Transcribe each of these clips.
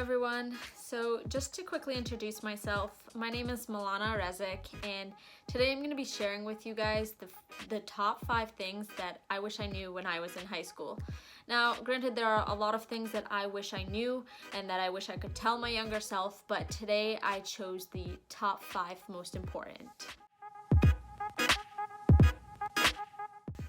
everyone. So just to quickly introduce myself, my name is Milana Resk, and today I'm going to be sharing with you guys the top 5 things that I wish I knew when I was in high school. Now, granted, there are a lot of things that I wish I knew and that I wish I could tell my younger self, but today I chose the top 5 most important.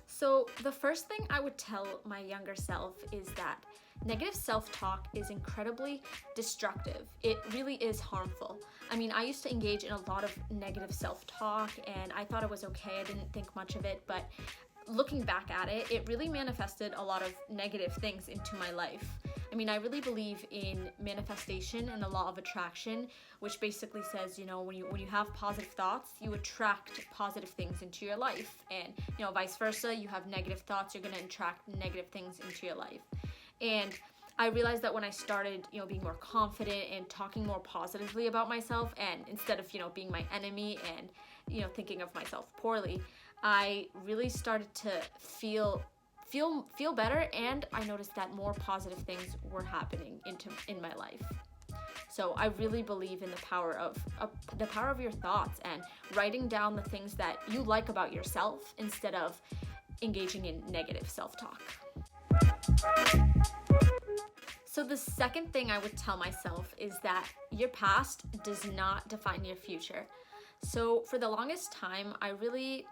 So the first thing I would tell my younger self is that negative self-talk is incredibly destructive. It really is harmful. I mean, I used to engage in a lot of negative self-talk and I thought it was okay. I didn't think much of it, but looking back at it, it really manifested a lot of negative things into my life. I mean, I really believe in manifestation and the law of attraction, which basically says, when you have positive thoughts, you attract positive things into your life. And, vice versa, you have negative thoughts, you're going to attract negative things into your life. And I realized that when I started, being more confident and talking more positively about myself, and instead of, being my enemy and, thinking of myself poorly, I really started to feel better, and I noticed that more positive things were happening in my life. So I really believe in the power of your thoughts and writing down the things that you like about yourself instead of engaging in negative self-talk. So the second thing I would tell myself is that your past does not define your future. So for the longest time, I really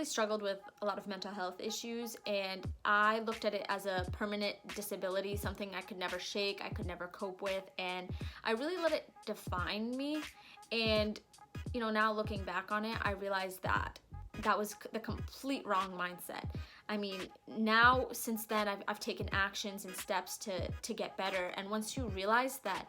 struggled with a lot of mental health issues, and I looked at it as a permanent disability, something I could never shake, I could never cope with, and I really let it define me. And now looking back on it, I realized that was the complete wrong mindset. I mean, now since then I've taken actions and steps to get better, and once you realize that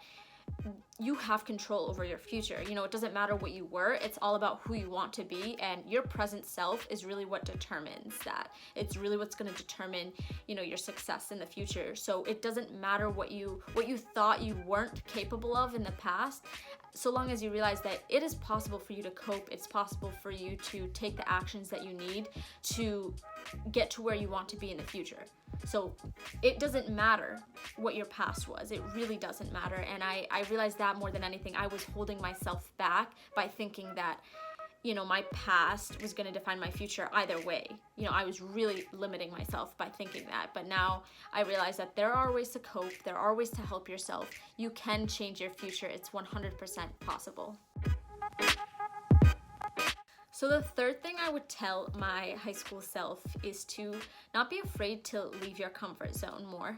you have control over your future. It doesn't matter what you were, it's all about who you want to be, and your present self is really what determines that. It's really what's going to determine, your success in the future. So it doesn't matter what you thought you weren't capable of in the past, so long as you realize that it is possible for you to cope, it's possible for you to take the actions that you need to get to where you want to be in the future. So it doesn't matter what your past was. It really doesn't matter. And I realized that more than anything, I was holding myself back by thinking that, my past was going to define my future either way. I was really limiting myself by thinking that. But now I realize that there are ways to cope. There are ways to help yourself. You can change your future. It's 100% possible. So the third thing I would tell my high school self is to not be afraid to leave your comfort zone more.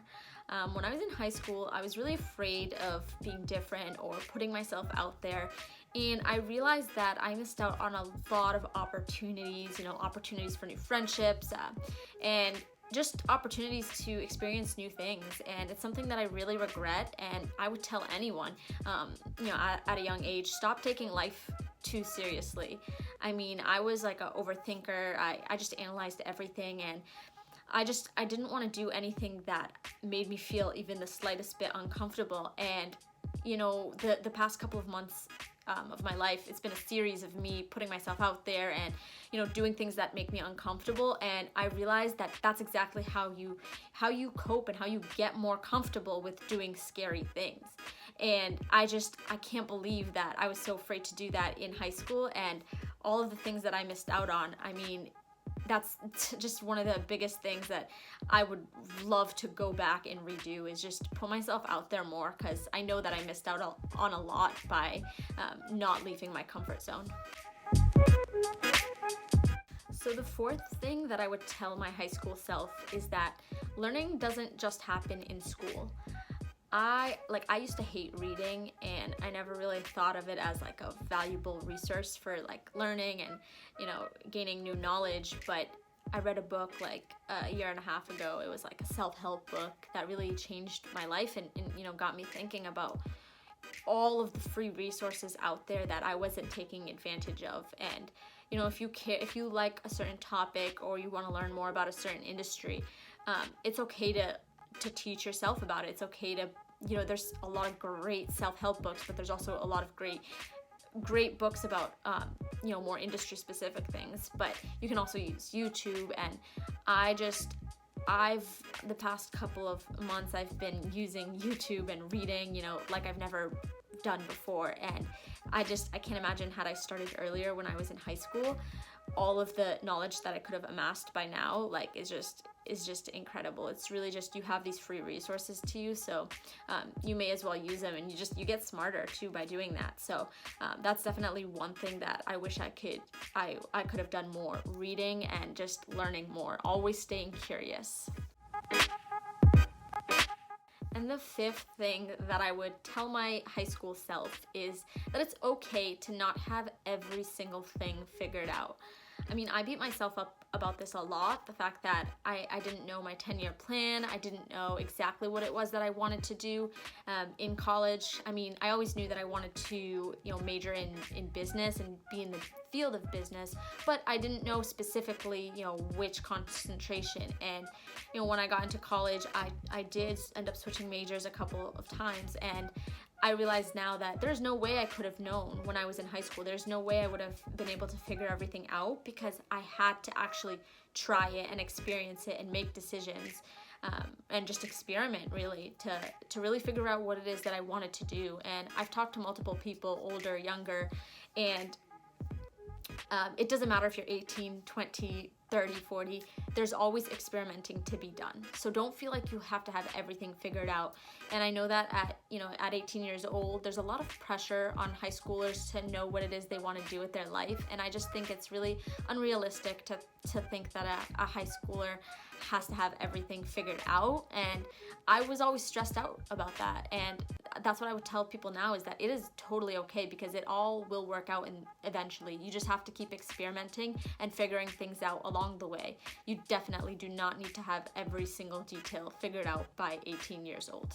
When I was in high school, I was really afraid of being different or putting myself out there. And I realized that I missed out on a lot of opportunities, opportunities for new friendships, and just opportunities to experience new things. And it's something that I really regret, and I would tell anyone, at a young age, stop taking life too seriously. I mean, I was like an overthinker. I just analyzed everything, and I didn't want to do anything that made me feel even the slightest bit uncomfortable. And the past couple of months of my life, it's been a series of me putting myself out there and doing things that make me uncomfortable. And I realized that that's exactly how you cope and how you get more comfortable with doing scary things. And I can't believe that I was so afraid to do that in high school, and all of the things that I missed out on. I mean, that's just one of the biggest things that I would love to go back and redo, is just put myself out there more, because I know that I missed out on a lot by not leaving my comfort zone. So the fourth thing that I would tell my high school self is that learning doesn't just happen in school. I used to hate reading, and I never really thought of it as like a valuable resource for like learning and, gaining new knowledge. But I read a book like a year and a half ago. It was like a self-help book that really changed my life and got me thinking about all of the free resources out there that I wasn't taking advantage of. And, if you like a certain topic or you want to learn more about a certain industry, it's okay to teach yourself about it. It's okay to, there's a lot of great self-help books, but there's also a lot of great books about, more industry specific things. But you can also use YouTube, and I the past couple of months, I've been using YouTube and reading, like I've never done before. And I can't imagine, had I started earlier when I was in high school, all of the knowledge that I could have amassed by now, like, is just incredible. It's really just, you have these free resources to you, so you may as well use them, and you get smarter too by doing that. So that's definitely one thing that I wish I could have done more: reading and just learning more, always staying curious. And the fifth thing that I would tell my high school self is that it's okay to not have every single thing figured out. I mean, I beat myself up about this a lot, the fact that I didn't know my 10-year plan. I didn't know exactly what it was that I wanted to do in college. I mean, I always knew that I wanted to, major in business and be in the field of business, but I didn't know specifically, which concentration. And, when I got into college, I did end up switching majors a couple of times, and I realize now that there's no way I could have known when I was in high school. There's no way I would have been able to figure everything out, because I had to actually try it and experience it and make decisions and just experiment, really, to really figure out what it is that I wanted to do. And I've talked to multiple people, older, younger, and it doesn't matter if you're 18, 20, 30, 40, there's always experimenting to be done. So don't feel like you have to have everything figured out. And I know that at 18 years old, there's a lot of pressure on high schoolers to know what it is they want to do with their life. And I just think it's really unrealistic to think that a high schooler has to have everything figured out. And I was always stressed out about that. And that's what I would tell people now, is that it is totally okay, because it all will work out, and eventually you just have to keep experimenting and figuring things out along the way. You definitely do not need to have every single detail figured out by 18 years old.